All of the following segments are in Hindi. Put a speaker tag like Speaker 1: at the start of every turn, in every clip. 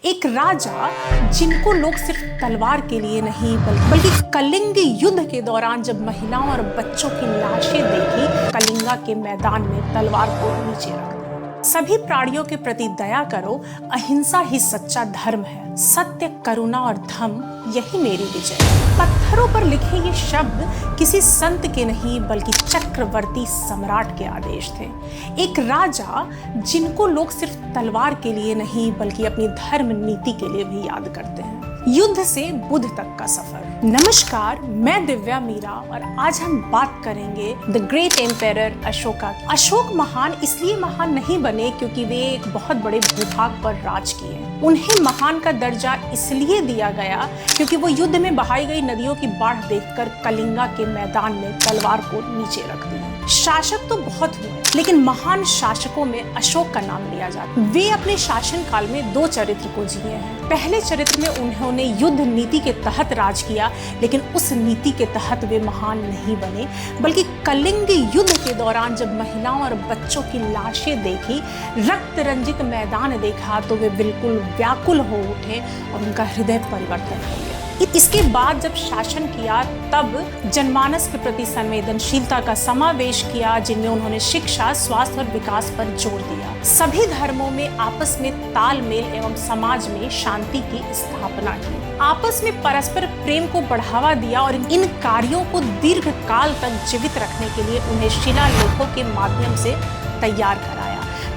Speaker 1: एक राजा जिनको लोग सिर्फ तलवार के लिए नहीं बल्कि कलिंग युद्ध के दौरान जब महिलाओं और बच्चों की लाशें देखी, कलिंगा के मैदान में तलवार को नीचे रख दिया। सभी प्राणियों के प्रति दया करो, अहिंसा ही सच्चा धर्म है, सत्य, करुणा और धर्म यही मेरी विजय। पत्थरों पर लिखे ये शब्द किसी संत के नहीं बल्कि चक्रवर्ती सम्राट के आदेश थे। एक राजा जिनको लोग सिर्फ तलवार के लिए नहीं बल्कि अपनी धर्म नीति के लिए भी याद करते हैं। युद्ध से बुद्ध तक का सफर। नमस्कार, मैं दिव्या मीरा और आज हम बात करेंगे the great empire Ashoka. Ashok महान इसलिए महान नहीं बने क्योंकि वे एक बहुत बड़े भूभाग पर राज किए। उन्हें महान का दर्जा इसलिए दिया गया क्योंकि वो युद्ध में बहाई गई नदियों की बाढ़ देखकर कलिंगा के मैदान में तलवार को नीचे रख दी। शासक तो बहुत हुए लेकिन महान शासकों में अशोक का नाम लिया जाता है। वे अपने शासन काल में दो चरित्र को जिए हैं। पहले चरित्र में उन्होंने युद्ध नीति के तहत राज किया, लेकिन उस नीति के तहत वे महान नहीं बने, बल्कि कलिंग युद्ध के दौरान जब महिलाओं और बच्चों की लाशें देखी, रक्त रंजित मैदान देखा तो वे बिल्कुल व्याकुल हो उठे और उनका हृदय परिवर्तन हो गया। इसके बाद जब शासन किया तब जनमानस के प्रति संवेदनशीलता का समावेश किया, जिनमें उन्होंने शिक्षा, स्वास्थ्य और विकास पर जोर दिया। सभी धर्मों में आपस में तालमेल एवं समाज में शांति की स्थापना की। आपस में परस्पर प्रेम को बढ़ावा दिया और इन कार्यों को दीर्घ काल तक जीवित रखने के लिए उन्हें शिलालेखों के माध्यम से तैयार कराया,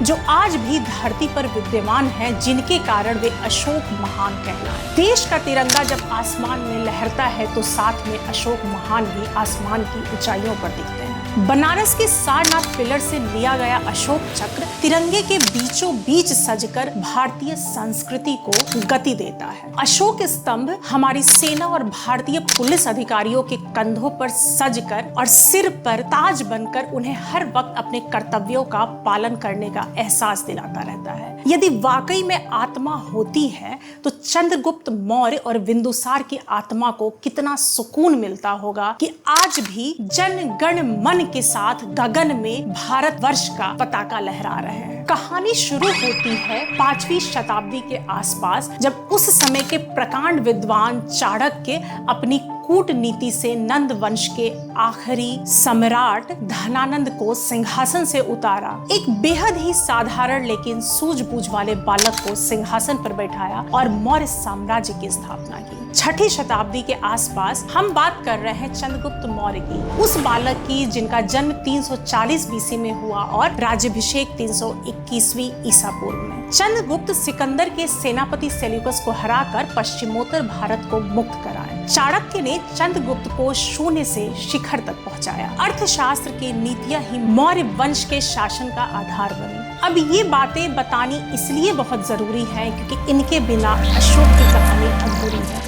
Speaker 1: जो आज भी धरती पर विद्यमान हैं, जिनके कारण वे अशोक महान कहलाए। देश का तिरंगा जब आसमान में लहरता है तो साथ में अशोक महान भी आसमान की ऊंचाइयों पर दिखते हैं। बनारस के सारनाथ पिलर से लिया गया अशोक चक्र तिरंगे के बीचों बीच सजकर भारतीय संस्कृति को गति देता है। अशोक स्तंभ हमारी सेना और भारतीय पुलिस अधिकारियों के कंधों पर सजकर और सिर पर ताज बनकर उन्हें हर वक्त अपने कर्तव्यों का पालन करने का एहसास दिलाता रहता है। यदि वाकई में आत्मा होती है तो चंद्रगुप्त मौर्य और बिंदुसार की आत्मा को कितना सुकून मिलता होगा कि आज भी जन गण मन के साथ गगन में भारतवर्ष का पताका लहरा रहे हैं। कहानी शुरू होती है 5वीं शताब्दी के आसपास, जब उस समय के प्रकांड विद्वान चाणक्य अपनी कूटनीति से नंद वंश के आखिरी सम्राट धनानंद को सिंहासन से उतारा। एक बेहद ही साधारण लेकिन सूझबूझ वाले बालक को सिंहासन पर बैठाया और मौर्य साम्राज्य की स्थापना की। 6ठी शताब्दी के आसपास हम बात कर रहे हैं चंद्रगुप्त मौर्य की, उस बालक की जिनका जन्म 340 बीसी में हुआ और राज्याभिषेक 321वीं ईसा पूर्व में। चंद्रगुप्त सिकंदर के सेनापति सेल्यूकस को हराकर पश्चिमोत्तर भारत को मुक्त कराया। चाणक्य ने चंद्रगुप्त को शून्य से शिखर तक पहुंचाया। अर्थशास्त्र की नीतियां ही मौर्य वंश के शासन का आधार बनी। अब ये बातें बतानी इसलिए बहुत जरूरी है क्योंकि इनके बिना अशोक की कहानी अधूरी है।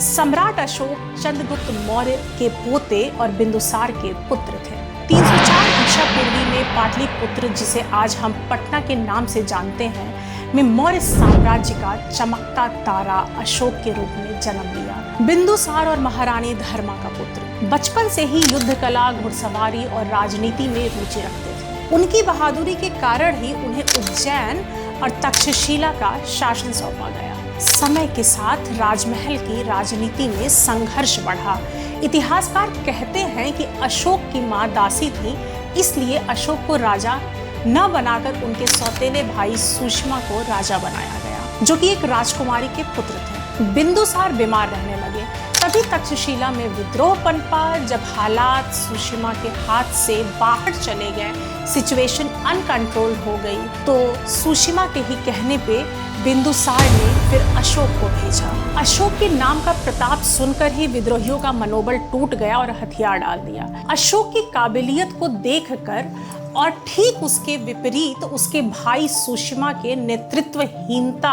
Speaker 1: सम्राट अशोक चंद्रगुप्त मौर्य के पोते और बिंदुसार के पुत्र थे। 304 ईसा पूर्वी में पाटलिपुत्र, जिसे आज हम पटना के नाम से जानते हैं, में मौर्य साम्राज्य का चमकता तारा अशोक के रूप में जन्म लिया। बिंदुसार और महारानी धर्मा का पुत्र बचपन से ही युद्ध कला, घुड़सवारी और राजनीति में रुचि रखते थे। उनकी बहादुरी के कारण ही उन्हें उज्जैन और तक्षशिला का शासन सौंपा गया। समय के साथ राजमहल की राजनीति में संघर्ष बढ़ा। इतिहासकार कहते हैं कि अशोक की मां दासी थी, इसलिए अशोक को राजा न बनाकर उनके सौतेले भाई सुषमा को राजा बनाया गया, जो कि एक राजकुमारी के पुत्र थे। बिंदुसार बीमार रहने लगे, तभी तक्षशिला में विद्रोह पनपा। जब हालात सुषमा के हाथ से बाहर चले गए, सिचुएशन अनकंट्रोल हो गई, तो सुषमा के ही कहने पे बिंदुसार ने फिर अशोक को भेजा। अशोक के नाम का प्रताप सुनकर ही विद्रोहियों का मनोबल टूट गया और हथियार डाल दिया। अशोक की काबिलियत को देखकर और ठीक उसके विपरीत उसके भाई सुषमा के नेतृत्वहीनता,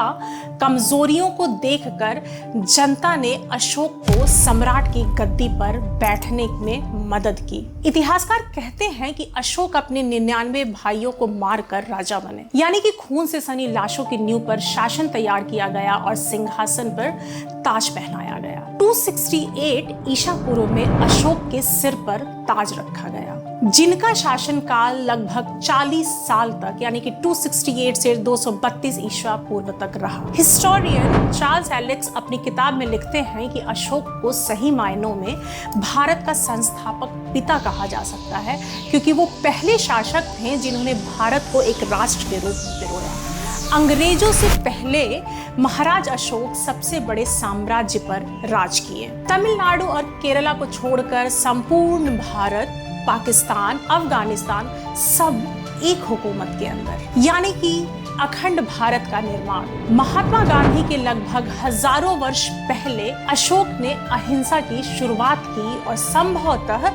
Speaker 1: कमजोरियों को देखकर जनता ने अशोक को सम्राट की गद्दी पर बैठने में मदद की। इतिहासकार कहते हैं कि अशोक अपने 99 भाइयों को मारकर राजा बने, यानी कि खून से सनी लाशों की नींव पर शासन तैयार किया गया और सिंहासन पर ताज पहनाया गया। 268 ईसा पूर्व में अशोक के सिर पर ताज रखा गया। जिनका शासनकाल लगभग 40 साल तक यानी कि 268 से 232 ईसा पूर्व तक रहा। हिस्टोरियन चार्ल्स एलेक्स अपनी किताब में लिखते हैं कि अशोक को सही मायनों में भारत का संस्थापक पिता कहा जा सकता है, क्योंकि वो पहले शासक थे जिन्होंने भारत को एक राष्ट्र के रूप में पिरोया। अंग्रेजों से पहले महाराज अशोक सबसे बड़े साम्राज्य पर राज किए। तमिलनाडु और केरला को छोड़कर संपूर्ण भारत, पाकिस्तान, अफगानिस्तान सब एक हुकूमत के अंदर, यानी कि अखंड भारत का निर्माण। महात्मा गांधी के लगभग हजारों वर्ष पहले अशोक ने अहिंसा की शुरुआत की और संभवतः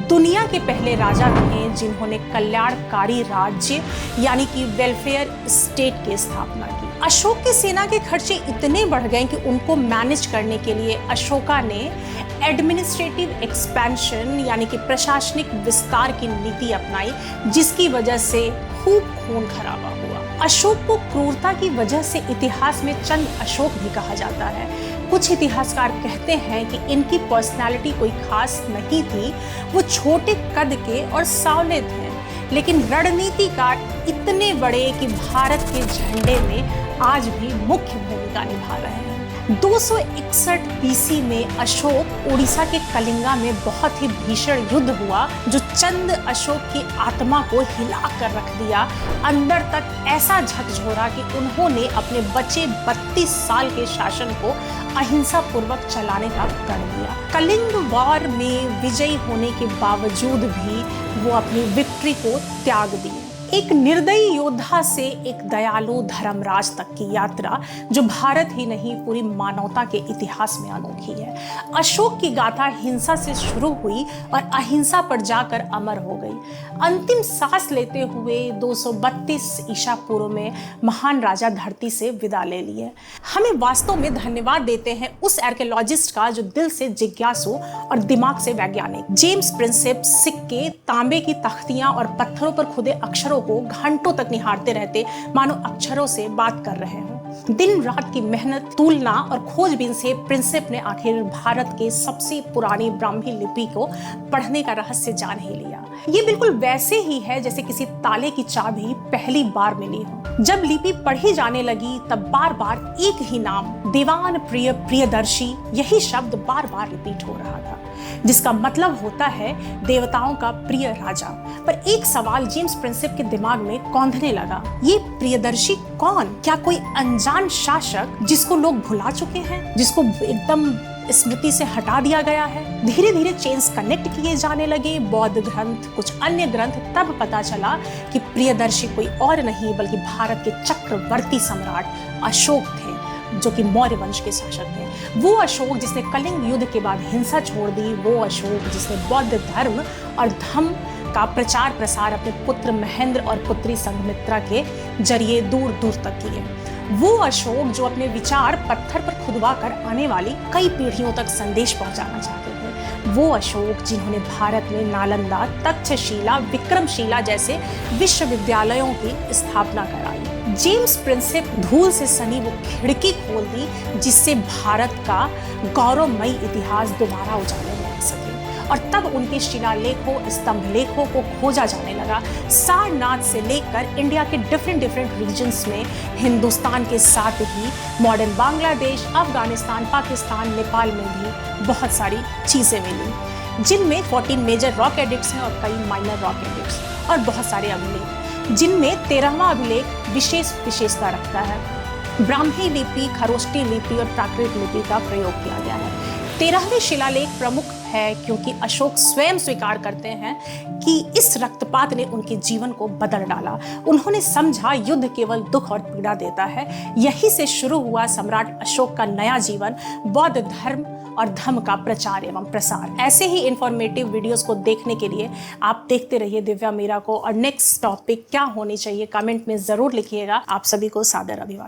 Speaker 1: दुनिया के पहले राजा थे जिन्होंने कल्याणकारी राज्य यानी कि वेलफेयर स्टेट की स्थापना की। अशोक की सेना के खर्चे इतने बढ़ गए कि उनको मैनेज करने के लिए अशोका ने एडमिनिस्ट्रेटिव एक्सपेंशन यानी कि प्रशासनिक विस्तार की नीति अपनाई, जिसकी वजह से खूब खून खराबा हुआ। अशोक को क्रूरता की वजह से इतिहास में चंद अशोक भी कहा जाता है। कुछ इतिहासकार कहते हैं कि इनकी पर्सनालिटी कोई खास नहीं थी, वो छोटे कद के और सांवले थे, लेकिन रणनीतिकार इतने बड़े कि भारत के झंडे में आज भी मुख्य भूमिका निभा रहे हैं। 261 बीसी में अशोक उड़ीसा के कलिंगा में बहुत ही भीषण युद्ध हुआ, जो चंद अशोक की आत्मा को हिला कर रख दिया। अंदर तक ऐसा झकझोरा कि उन्होंने अपने बचे 32 साल के शासन को अहिंसा पूर्वक चलाने का प्रण लिया। कलिंग वॉर में विजयी होने के बावजूद भी वो अपनी विक्ट्री को त्याग दिए। एक निर्दयी योद्धा से एक दयालु धर्मराज तक की यात्रा, जो भारत ही नहीं पूरी मानवता के इतिहास में अनोखी है। अशोक की गाथा हिंसा से शुरू हुई और अहिंसा पर जाकर अमर हो गई। अंतिम सांस लेते हुए 232 ईसा पूर्व में महान राजा धरती से विदा ले लिए। हमें वास्तव में धन्यवाद देते हैं उस आर्कियोलॉजिस्ट का जो दिल से जिज्ञासु और दिमाग से वैज्ञानिक। जेम्स प्रिंसेप सिक्के, तांबे की तख्तियां और पत्थरों पर खुदे अक्षरों को घंटों तक निहारते रहते, मानो अक्षरों से बात कर रहे हों। दिन रात की मेहनत, तुलना और खोजबीन से प्रिंसेप ने आखिर भारत के सबसे पुरानी ब्राह्मी लिपि को पढ़ने का रहस्य जान ही लिया। ये बिल्कुल वैसे ही है जैसे किसी ताले की चाबी पहली बार मिली हो। जब लिपि पढ़ी जाने लगी तब बार बार एक ही नाम, दीवान प्रिय प्रियदर्शी, यही शब्द बार बार रिपीट हो रहा था, जिसका मतलब होता है देवताओं का प्रिय राजा। पर एक सवाल जेम्स प्रिंसेप के दिमाग में कौंधने लगा, ये प्रियदर्शी कौन? क्या कोई अनजान शासक जिसको लोग भुला चुके हैं, जिसको एकदम स्मृति से हटा दिया गया है? धीरे धीरे चेन्स कनेक्ट किए जाने लगे, बौद्ध ग्रंथ, कुछ अन्य ग्रंथ। तब पता चला कि प्रियदर्शी कोई और नहीं बल्कि भारत के चक्रवर्ती सम्राट अशोक थे, जो कि मौर्य वंश के शासक थे। वो अशोक जिसने कलिंग युद्ध के बाद हिंसा छोड़ दी, वो अशोक जिसने बौद्ध धर्म और धम्म का प्रचार प्रसार अपने पुत्र महेंद्र और पुत्री संघमित्रा के जरिए दूर दूर तक किए। वो अशोक जो अपने विचार पत्थर पर खुदवा कर आने वाली कई पीढ़ियों तक संदेश पहुंचाना चाहते थे। वो अशोक जिन्होंने भारत में नालंदा, तक्षशिला, विक्रमशिला जैसे विश्वविद्यालयों की स्थापना कराई। जेम्स प्रिंसेप धूल से सनी वो खिड़की खोल दी जिससे भारत का गौरवमयी इतिहास दोबारा उजाले में आ सके। और तब उनके शिलालेखों, स्तंभलेखों को खोजा जाने लगा। सारनाथ से लेकर इंडिया के डिफरेंट रीजन्स में, हिंदुस्तान के साथ ही मॉडर्न बांग्लादेश, अफगानिस्तान, पाकिस्तान, नेपाल में भी बहुत सारी चीज़ें मिली, जिनमें 14 मेजर रॉक एडिक्ट्स हैं और कई माइनर रॉक एडिक्ट्स और बहुत सारे अभिलेख, जिनमें 13वां अभिलेख विशेषता रखता है। ब्राह्मी लिपि, खरोष्टी लिपि और प्राकृत लिपि का प्रयोग किया गया है। 13वें शिलालेख प्रमुख है क्योंकि अशोक स्वयं स्वीकार करते हैं कि इस रक्तपात ने उनके जीवन को बदल डाला। उन्होंने समझा युद्ध केवल दुख और पीड़ा देता है। यही से शुरू हुआ सम्राट अशोक का नया जीवन, बौद्ध धर्म और धम्म का प्रचार एवं प्रसार। ऐसे ही इंफॉर्मेटिव वीडियोस को देखने के लिए आप देखते रहिए दिव्या मीरा को। और नेक्स्ट टॉपिक क्या होनी चाहिए कमेंट में जरूर लिखिएगा। आप सभी को सादर अभिवादन।